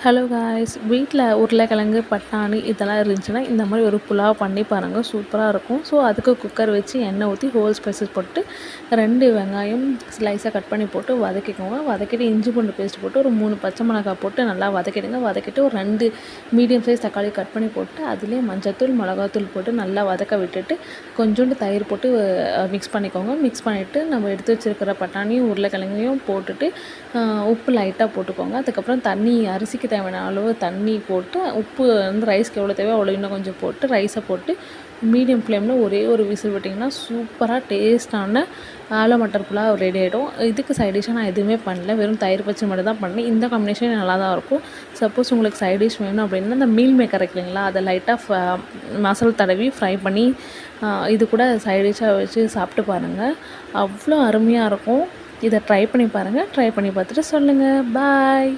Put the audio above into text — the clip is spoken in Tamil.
ஹலோ காய்ஸ், வீட்டில் உருளைக்கிழங்கு பட்டாணி இதெல்லாம் இருந்துச்சுன்னா இந்த மாதிரி ஒரு புலாவ் பண்ணி பாருங்கள், சூப்பராக இருக்கும். ஸோ அதுக்கு குக்கர் வச்சு எண்ணெய் ஊற்றி ஹோல் ஸ்பைசஸ் போட்டு 2 வெங்காயம் ஸ்லைஸாக கட் பண்ணி போட்டு வதக்கிக்கோங்க. வதக்கிட்டு இஞ்சி பூண்டு பேஸ்ட் போட்டு ஒரு 3 பச்சை மிளகாய் போட்டு நல்லா வதக்கிடுங்க. வதக்கிட்டு ஒரு 2 மீடியம் சைஸ் தக்காளி கட் பண்ணி போட்டு அதிலே மஞ்சத்தூள் மிளகாத்தூள் போட்டு நல்லா வதக்க விட்டுட்டு கொஞ்சோண்டு தயிர் போட்டு மிக்ஸ் பண்ணிக்கோங்க. மிக்ஸ் பண்ணிவிட்டு நம்ம எடுத்து வச்சுருக்கிற பட்டாணியும் உருளைக்கிழங்கையும் போட்டுட்டு உப்பு லைட்டாக போட்டுக்கோங்க. அதுக்கப்புறம் தண்ணி, அரிசிக்கு தேவையான அளவு தண்ணி போட்டு உப்பு வந்து ரைஸ்க்கு எவ்வளோ தேவையோ அவ்வளோ இன்னும் கொஞ்சம் போட்டு ரைஸை போட்டு மீடியம் ஃப்ளேமில் ஒரே ஒரு விசில் விட்டிங்கன்னா சூப்பராக டேஸ்ட்டான ஆலு மட்டர் புலாவ் ரெடி ஆகிடும். இதுக்கு சைட் டிஷ்ஷாக நான் எதுவுமே பண்ணல, வெறும் தயிர் பச்சடி மட்டும் தான் பண்ணேன். இந்த காம்பினேஷன் நல்லா தான் இருக்கும். சப்போஸ் உங்களுக்கு சைட் டிஷ் வேணும் அப்படின்னா இந்த மீல் மேக்கர் இருக்குங்களா, அதை லைட்டாக மசாலா தடவி ஃப்ரை பண்ணி இது கூட சைட் டிஷ்ஷாக வச்சு சாப்பிட்டு பாருங்கள், அவ்வளோ அருமையாக இருக்கும். இதை ட்ரை பண்ணி பாருங்கள். ட்ரை பண்ணி பார்த்துட்டு சொல்லுங்கள். பாய்.